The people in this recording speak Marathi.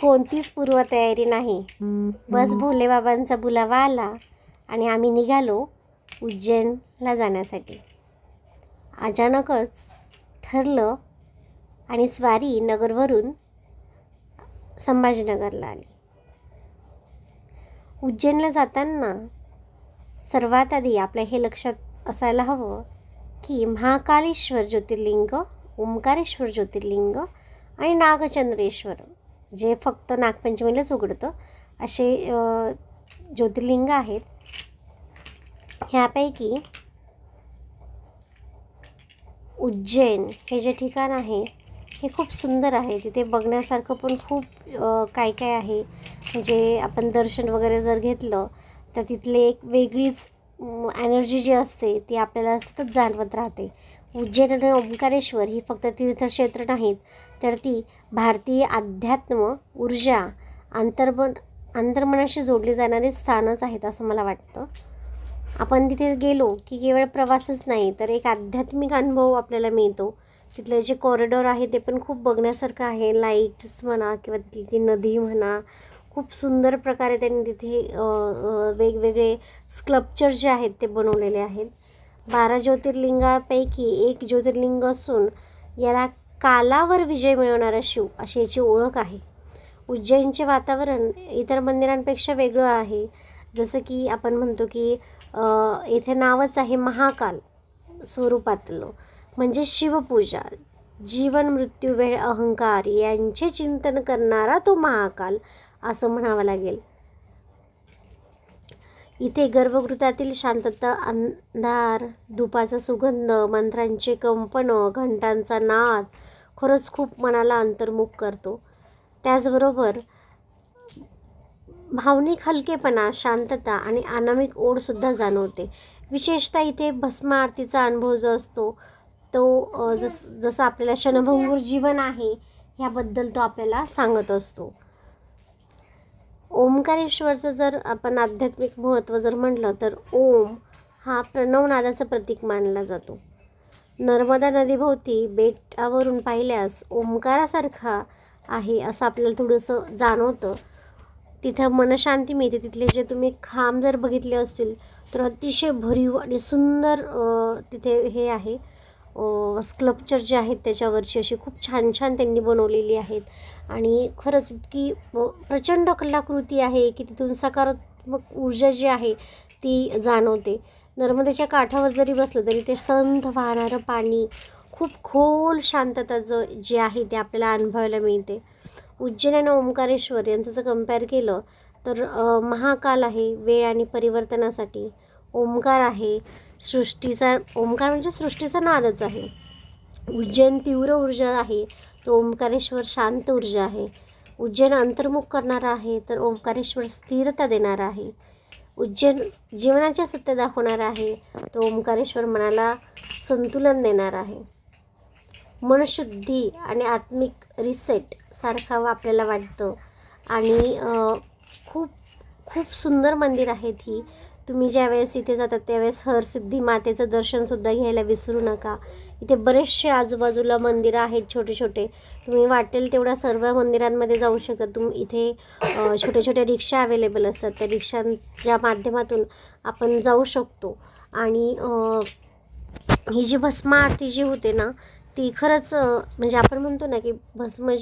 कोणतीच पूर्वतयारी नाही. बस भोलेबाबांचा बुलावा आला आणि आम्ही निघालो उज्जैनला जाण्यासाठी. अचानकच ठरलं आणि स्वारी नगरवरून संभाजीनगरला आली. उज्जैनला जाताना सर्वात आधी आपल्या हे लक्षात असायला हवं की महाकालेश्वर ज्योतिर्लिंग, ओंकारेश्वर ज्योतिर्लिंग आणि नागचंद्रेश्वर, जे फक्त नागपंचमीलाच उघडतं असे ज्योतिर्लिंग आहेत. ह्यापैकी उज्जैन हे जे ठिकाण आहे हे खूप सुंदर आहे. तिथे बघण्यासारखं पण खूप काय काय आहे. म्हणजे आपण दर्शन वगैरे जर घेतलं तर तिथले एक वेगळीच एनर्जी जी असते ती आपल्याला सतत जाणवत राहते. उज्जैन आणि ओंकारेश्वर ही फक्त तीर्थक्षेत्र नाहीत, तर ती भारतीय अध्यात्म, ऊर्जा, अंतर्मनाशी जोडली जाणारी स्थानच आहेत असं मला वाटतं. आपण तिथे गेलो की केवळ प्रवासच नाही तर एक आध्यात्मिक अनुभव आपल्याला मिळतो. तिथले जे कॉरिडॉर आहे ते पण खूप बघण्यासारखं आहे. लाईट्स म्हणा किंवा तिथली ती नदी म्हणा, खूप सुंदर प्रकारे त्यांनी तिथे वेगवेगळे स्कल्पचर जे आहेत ते बनवलेले आहेत. 12 ज्योतिर्लिंगापैकी एक ज्योतिर्लिंग असून याला कालावर विजय मिळवणारा शिव अशी याची ओळख आहे. उज्जैनचे वातावरण इतर मंदिरांपेक्षा वेगळं आहे. जसं की आपण म्हणतो की इथे नावच आहे महाकाल स्वरूपातलं, म्हणजे शिवपूजा. जीवन, मृत्यू, वेळ, अहंकार यांचे चिंतन करणारा तो महाकाल असं म्हणावं लागेल. इथे गर्भगृहातील शांतता, अंधार, धुपाचा सुगंध, मंत्रांचे कंपन, घंटांचा नाद खरंच खूप मनाला अंतर्मुख करतो. त्याचबरोबर भावनिक हलकेपणा, शांतता आणि अनामिक ओढसुद्धा जाणवते. विशेषतः इथे भस्म आरतीचा अनुभव जो असतो तो जसं आपल्याला क्षणभंगूर जीवन आहे ह्याबद्दल तो आपल्याला सांगत असतो. ओंकारेश्वरचं जर आपण आध्यात्मिक महत्त्व जर म्हटलं तर ओम हा प्रणवनादाचं प्रतीक मानला जातो. नर्मदा नदीभोवती बेटावरून पाहिल्यास ओंकारासारखा आहे असं आपल्याला थोडंसं जाणवतं. तिथं मनशांती मिळते. तिथले जे तुम्ही खांब जर बघितले असतील तर अतिशय भरीव आणि सुंदर तिथे हे आहे. स्कल्पचर जे आहेत त्याच्यावरची अशी खूप छान छान त्यांनी बनवलेली आहेत आणि खरंच इतकी प्रचंड कलाकृती आहे की तिथून सकारात्मक ऊर्जा जी आहे ती जाणवते. नर्मदेच्या काठावर जरी बसलं तरी ते संथ वाहणारं पाणी, खूप खोल शांतता जी आहे ते आपल्याला अनुभवायला मिळते. उज्जैन आणि ओंकारेश्वर यांचं जर कंपेअर केलं तर महाकाल आहे वेळ आणि परिवर्तनासाठी, ओंकार आहे ओंकार म्हणजे सृष्टीचा नादच आहे. उज्जैन तीव्र ऊर्जा आहे, तो ओंकारेश्वर शांत ऊर्जा आहे. उज्जैन अंतर्मुख करणारा आहे तर ओंकारेश्वर स्थिरता देणारा आहे. उज्जैन जीवनाचे सत्य दाखवणारा आहे, तो ओंकारेश्वर मनाला संतुलन देणार आहे. मनशुद्धी आणि आत्मिक रिसेट सारखं आपल्याला वाटतं आणि खूप खूप सुंदर मंदिर आहेत ही. तुम्ही ज्यावेळेस इथे जातात त्यावेळेस हरसिद्धी मातेचं दर्शनसुद्धा घ्यायला विसरू नका. इथे बरेचसे आजूबाजूला मंदिरं आहेत छोटे छोटे. तुम्ही वाटेल तेवढ्या सर्व मंदिरांमध्ये जाऊ शकत. इथे छोट्या छोट्या रिक्षा अवेलेबल असतात. त्या रिक्षांच्या माध्यमातून आपण जाऊ शकतो. आणि ही जी भस्म आरती जी होते ना ती खरंच म्हणजे आपण म्हणतो ना की भस्म